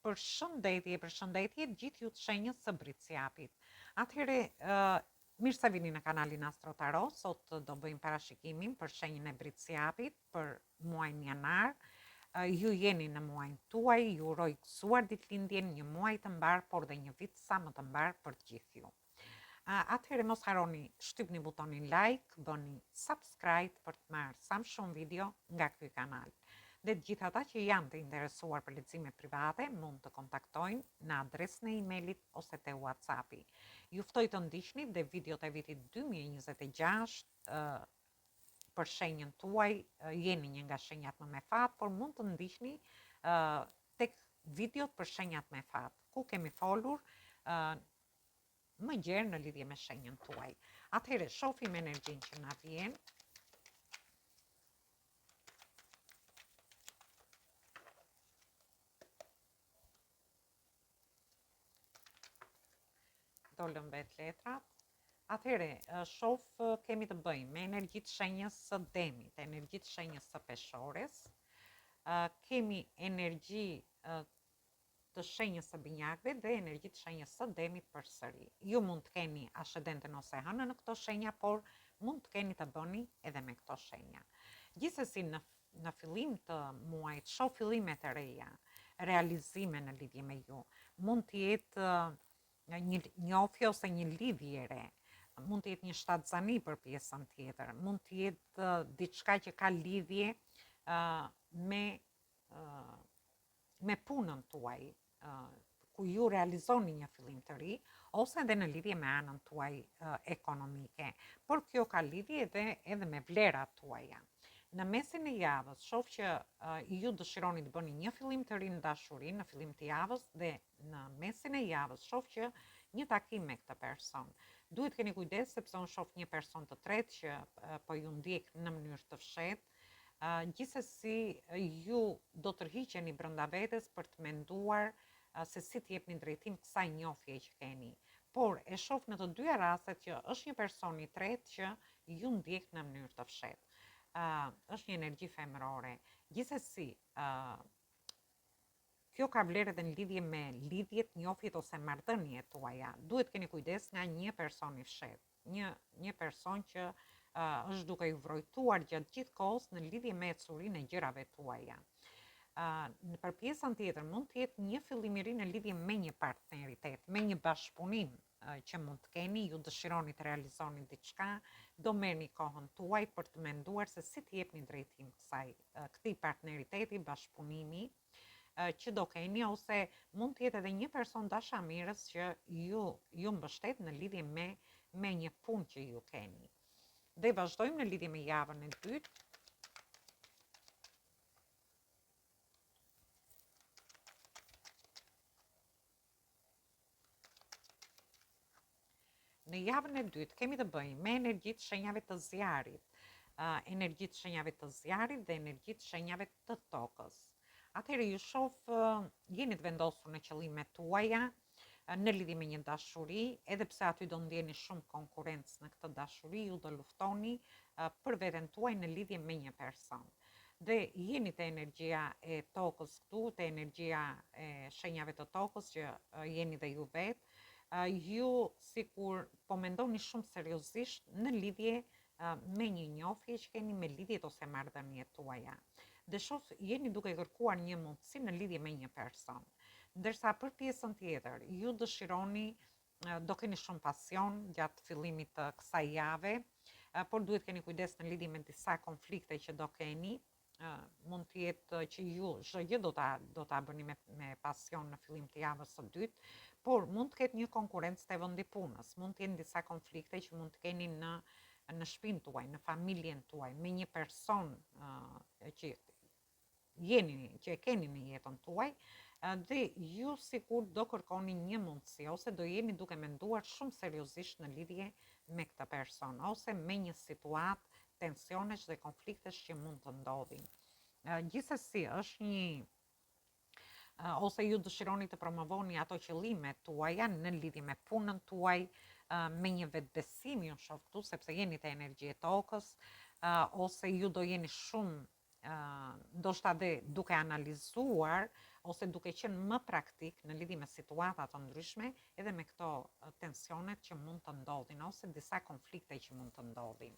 Përshëndetje gjithë ju të shenjës së Briciapit. Atëherë, mirë se vini në kanalin Astro Tarot. Sot do bëjmë parashikimin për shenjën e Briciapit për muajin janar. Ju jeni në muajin tuaj, ju uroj gëzuar ditëlindjen, një muaj të mbar, por dhe një vit sa më të mbar për të gjithë ju. Atëherë mos harroni shtypni butonin like, bëni subscribe për të marrë sa më shumë video nga ky kanal. Dhe të gjithë ata që janë të interesuar për lexime private mund të kontaktojnë në adresën e emailit ose te WhatsAppi. Ju ftoj të ndiqni dhe videot e vitit 2026 për shenjën tuaj, jeni një nga shenjat më me fat, por mund të ndiqni tek videot për shenjat me fat, ku kemi folur më gjerë në lidhje me shenjën tuaj. Atëherë shohim energjinë që na vjen. Dolën vet letrat. Atëherë shoh kemi të bëjmë me energjitë shenjës së Demit, energjitë shenjës së Peshores. Kemi energji të shenjës së Binjakëve dhe energjitë shenjës së Demit përsëri. Ju mund të keni ascendenten ose hënën në këto shenja, por mund të keni të bëni edhe me këto shenja. Gjithsesi në fillim të muajit shoh fillime të reja, realizime në lidhje me ju. Mund të jetë një njofje ose një lidhje re, mund të jetë një shtatzani për pjesën tjetër, mund të jetë diçka që ka lidhje me punën tuaj, ku ju realizoni një fillim të ri, ose edhe në lidhje me anën tuaj ekonomike, por kjo ka lidhje edhe me vlerat tuaja. Në mesin e javës shoh që ju dëshironi të bëni një fillim të ri në dashuri në fillim të javës, dhe në mesin e javës shoh që një takim me këtë person. Duhet keni kujdes sepse unë shoh një person të tretë që po ju ndjek në mënyrë të fshehtë. Gjithsesi ju do tërhiqeni brenda vetes për të menduar se si të jepni drejtim kësaj njofje që keni. Por e shoh në të dyja rastet që është një person i tretë që ju ndjek në mënyrë të fshehtë. Është një energji femërore. Gjithsesi, kjo ka vlerë edhe në lidhje me lidhjet, njofjet ose marrëdhëniet tuaja. Duhet keni kujdes nga një person i fshehtë, një person që është duke ju vrojtuar gjatë gjithë kohës në lidhje me ecurinë e gjërave tuaja. Për pjesën tjetër mund të jetë një fillim i ri në lidhje me një partneritet, me një bashkëpunim që mund të keni, ju dëshironi të realizoni diçka, do merrni kohën tuaj për të menduar se si të jepni drejtim këtij partneriteti, bashkëpunimi që do keni, ose mund të jetë edhe një person dashamirës që ju mbështet në lidhje me një punë që ju keni. Dhe vazhdojmë në lidhje me javën e dytë. Në javën e dytë kemi të bëjmë me energjitë shenjave të zjarit, energjitë shenjave të zjarit dhe energjitë shenjave të tokës. Atëherë ju shoh jeni të vendosur në qëllimet tuaja në lidhje me një dashuri, edhe pse aty do ndjeni shumë konkurrencë në këtë dashuri, ju do luftoni për veten tuaj në lidhje me një person. Dhe jeni te energjia e tokës këtu, te energjia e shenjave të tokës që jeni dhe ju vetë. Ju sikur po mendoni shumë seriozisht në lidhje me një njofje që keni, me lidhjet ose marrëdhëniet tuaja. Dhe shoh jeni duke kërkuar një mundësi në lidhje me një person. Ndërsa për pjesën tjetër, ju dëshironi, do keni shumë pasion gjatë fillimit të kësaj jave, por duhet keni kujdes në lidhje me disa konflikte që do keni. Mund të jetë që ju çdo gjë do ta bëni me pasion në fillim të javës së dytë, por mund të ketë një konkurrencë te vendi punës, mund të jenë disa konflikte që mund të keni në shtëpinë tuaj, në familjen tuaj, me një person që e keni në jetën tuaj, dhe ju sikur do kërkoni një mundësi, ose do jeni duke menduar shumë seriozisht në lidhje me këtë person, ose me një situatë, tensionesh dhe konfliktesh që mund të ndodhin. Gjithsesi është ose ju dëshironi të promovoni ato qëllimet tuaja në lidhje me punën tuaj, me një vetbesim, ju shoh këtu sepse jeni te energjia e tokës, ose ju do jeni shumë ndoshta dhe duke analizuar ose duke qenë më praktik në lidhje me situata të ndryshme edhe me këto tensionet që mund të ndodhin ose disa konflikte që mund të ndodhin.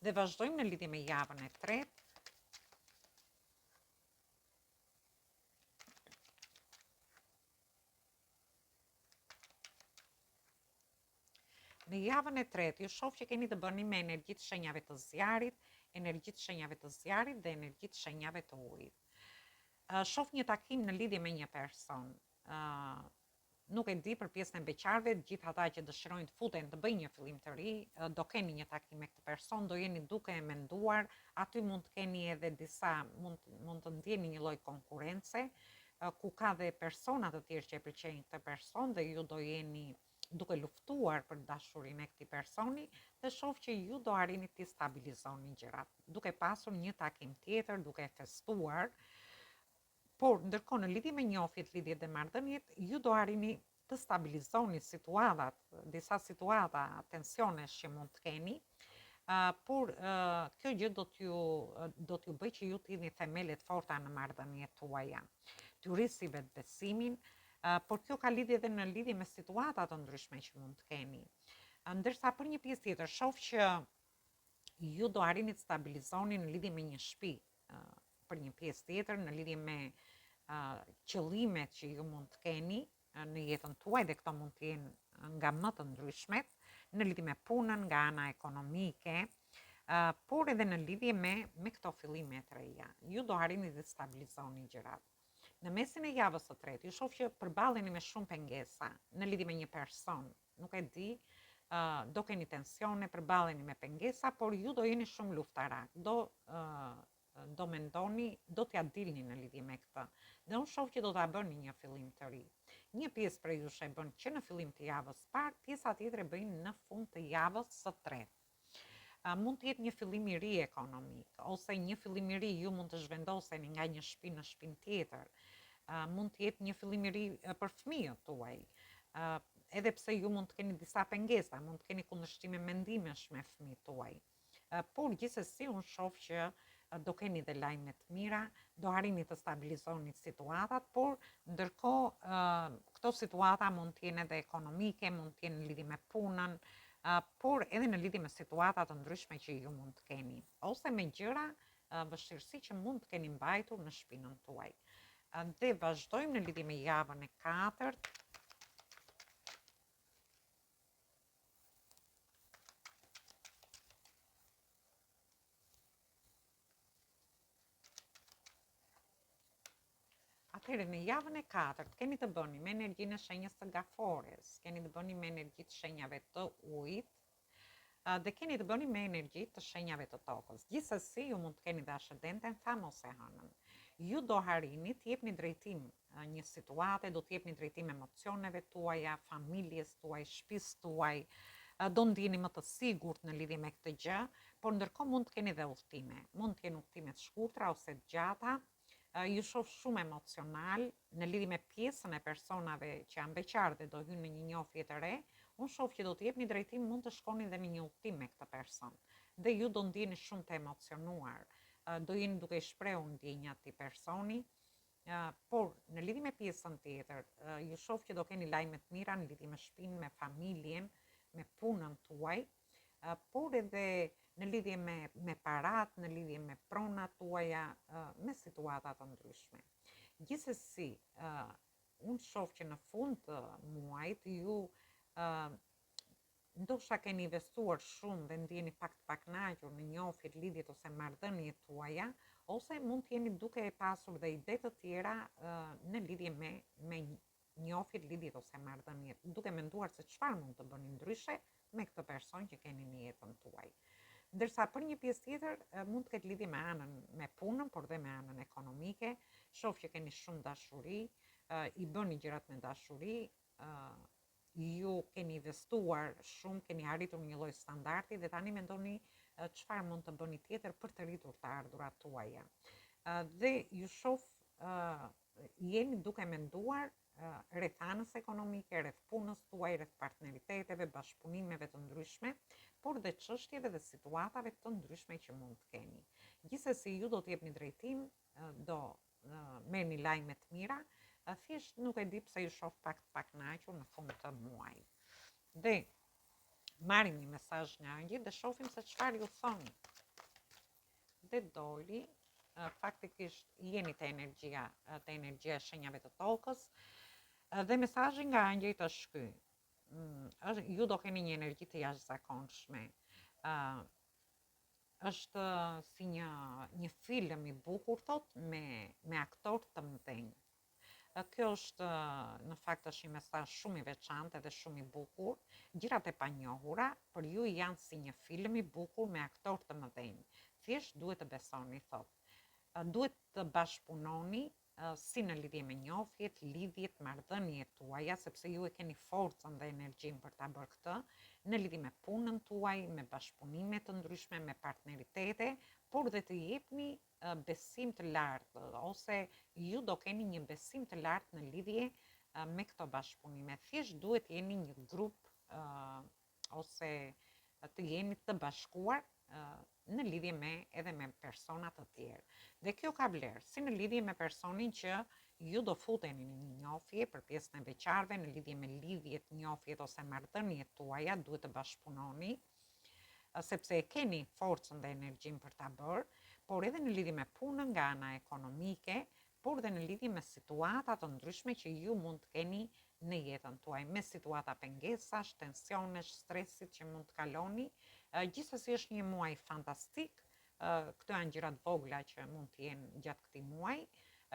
Dhe vazhdojmë në lidhje me javën e tretë. Në javën e tretë, ju shoh që keni të bëni me energjitë shenjave të zjarit, energjitë shenjave të zjarit dhe energjitë shenjave të ujit. Shoh një takim në lidhje me një person. Nuk e di për pjesën e beqarëve, gjithë ata që dëshirojnë të futen të bëjnë një fillim të ri, do keni një takim me këtë person, do jeni duke e menduar, aty mund të keni edhe disa, mund të ndjeni një lloj konkurrence, ku ka dhe persona të tjerë që e pëlqejnë këtë person dhe ju do jeni duke luftuar për dashurinë e këtij personi dhe shoh që ju do arrini të stabilizoni gjërat, duke pasur një takim tjetër, duke festuar. Por ndërkohë në lidhje me njohjet, lidhjet dhe marrëdhëniet, ju do arrini të stabilizoni situatat, disa situata, tensionesh që mund të keni, por kjo gjë do t'ju bëjë që ju të hidhni themelet forta në marrëdhëniet tuaja. T'ju rrisi vetbesimin, por kjo ka lidhje edhe në lidhje me situata të ndryshme që mund të keni. Ndërsa për një pjesë tjetër shoh që ju do arrini të stabilizoni në lidhje me një shtëpi, për një pjesë tjetër në lidhje me qëllimet që ju mund të keni në jetën tuaj dhe këto mund të jenë nga më të ndryshmet, në lidhje me punën, nga ana ekonomike, por edhe në lidhje me këto fillime të reja. Ju do arrini të stabilizoni gjërat. Në mesin e javës së tretë, ju shoh që përballeni me shumë pengesa në lidhje me një person. Nuk e di, do keni tensione, përballeni me pengesa, por ju do jeni shumë luftarak. Do mendoni, do t'ja dilni në lidhje me këtë. Dhe unë shoh që do ta bëni një fillim të ri. Një pjesë prej jush e bën që në fillim të javës parë, pjesa tjetër e bëjnë në fund të javës së tretë. Mund të jetë një fillim i ri ekonomik, ose një fillim i ri ju mund të zhvendoseni nga një shtëpi në shtëpinë tjetër. Mund të jetë një fillim i ri për fëmijët tuaj. Edhe pse ju mund të keni disa pengesa, mund të keni kundërshtime mendimesh me fëmijët tuaj. Por gjithsesi unë shoh që do keni dhe lajme të mira, do arrini të stabilizoni situatat, por ndërkohë këto situata mund të jenë edhe ekonomike, mund të jenë në lidhje me punën, por edhe në lidhje me situata të ndryshme që ju mund të keni, ose me gjëra vështirësi që mund të keni mbajtur në shtëpinë tuaj. Dhe vazhdojmë në lidhje me javën e katërt. Atëherë në javën e katërt keni të bëni me energjinë e shenjës së Gafores, keni të bëni me energjitë shenjave të ujit, dhe keni të bëni me energjitë të shenjave të tokës. Gjithsesi ju mund të keni dhe ascendenten tham ose hënën. Ju do harini të jepni drejtim një situate, do të jepni drejtim emocioneve tuaja, familjes tuaj, shtëpisë tuaj, do ndjeni më të sigurt në lidhje me këtë gjë, por ndërkohë mund të keni dhe udhtime. Mund të jenë udhtime të shkurtra ose të gjata. Ju shoh shumë emocional në lidhje me pjesën e personave që janë beqarë dhe do hynë në një njohje të re. Unë shoh që do të jepni drejtim, mund të shkoni dhe në një udhtim me këtë person. Dhe ju do ndjeni shumë të emocionuar, do jeni duke shprehur ndjenjat të personi, por në lidhje me pjesën tjetër, ju shoh që do keni lajme të mira në lidhje me shtëpinë, me familjen, me punën tuaj, por edhe në lidhje me parat, në lidhje me pronat tuaja, me situata të ndryshme. Gjithsesi, unë shoh që në fund të muajit ju ndoshta keni investuar shumë dhe ndjeni pak të pakënaqur në njohjet, lidhjet ose marrëdhëniet tuaja, ose mund të jeni duke pasur dhe ide të tjera në lidhje me njohjet, lidhjet ose marrëdhëniet, duke menduar se çfarë mund të bëni ndryshe me këtë person që keni në jetën tuaj. Ndërsa për një pjesë tjetër mund të ketë lidhje me anën me punën, por dhe me anën ekonomike. Shoh që keni shumë dashuri, i bëni gjërat me dashuri, ju keni investuar shumë, keni arritur një lloj standardi dhe tani mendoni çfarë mund të bëni tjetër për të rritur të ardhurat tuaja. Dhe ju shoh jeni duke menduar rreth anës ekonomike, rreth punës tuaj, rreth partneriteteve, bashkëpunimeve të ndryshme, por dhe çështjeve dhe situatave të ndryshme që mund të keni. Gjithsesi ju do t'jepni drejtim, do merrni lajme të mira, thjesht nuk e di pse ju shoh pak kënaqur në fund të muajit. Dhe marrim një mesazh nga ëngjëjt dhe shohim se çfarë ju thonë. Dhe doli faktikisht jeni te energjia e shenjave të tokës, dhe mesazhi nga ëngjëjt është ky. Ju do keni një energji të jashtëzakonshme. Është si një film i bukur, thot, me aktor të mëdhenj. Kjo është në fakt është një mesazh shumë i veçantë dhe shumë i bukur. Gjërat e panjohura për ju janë si një film i bukur me aktor të mëdhenj. Thjesht duhet të besoni, thot. Duhet të bashkëpunoni si në lidhje me njofjet, lidhjet, marrëdhëniet tuaja, sepse ju e keni forcën dhe energjinë për ta bërë këtë, në lidhje me punën tuaj, me bashkëpunime të ndryshme, me partneritete, por dhe të jepni besim të lartë, ose ju do keni një besim të lartë në lidhje me këto bashkëpunime. Thjesht duhet jeni një grup ose të jeni të bashkuar në lidhje edhe me persona të tjerë. Dhe kjo ka vlerë, si në lidhje me personin që ju do futeni në një njofje për pjesën e veçarve, në lidhje me lidhjet, njofjet ose marrëdhëniet tuaja, duhet të bashkëpunoni, sepse e keni forcën dhe energjinë për ta bërë, por edhe në lidhje me punën nga ana ekonomike, por dhe në lidhje me situata të ndryshme që ju mund të keni në jetën tuaj, me situata pengesash, tensionesh, stresit që mund të kaloni. Gjithsesi është një muaj fantastik. Këto janë gjërat vogla që mund të jenë gjatë këtij muaji.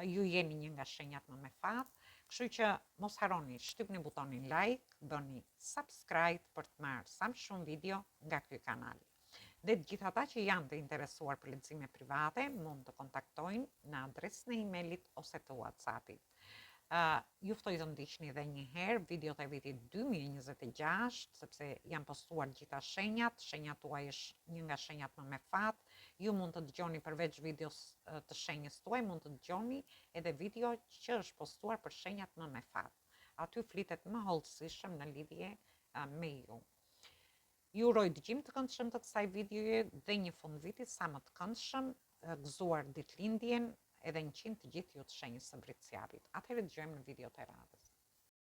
Ju jeni një nga shenjat më me fat, kështu që mos harroni, shtypni butonin like, bëni subscribe për të marrë sa më shumë video nga ky kanal. Dhe të gjithë ata që janë të interesuar për lexime private mund të kontaktojnë në adresën e emailit ose të WhatsAppit. Ju ftoj të ndiqni edhe një herë videot e vitit 2026, sepse janë postuar gjitha shenjat tuaj është një nga shenjat më me fat. Ju mund të dëgjoni përveç videos të shenjës tuaj, mund të dëgjoni edhe video që është postuar për shenjat më me fat. Aty flitet më hollësishëm në lidhje me ju. Ju uroj dëgjim të këndshëm të kësaj videoje dhe një fundviti sa më të këndshëm, gëzuar ditëlindjen edhe në qind të gjithë ju të shenjës së Britsjavit. Atëherë dëgjojmë në video të radhës.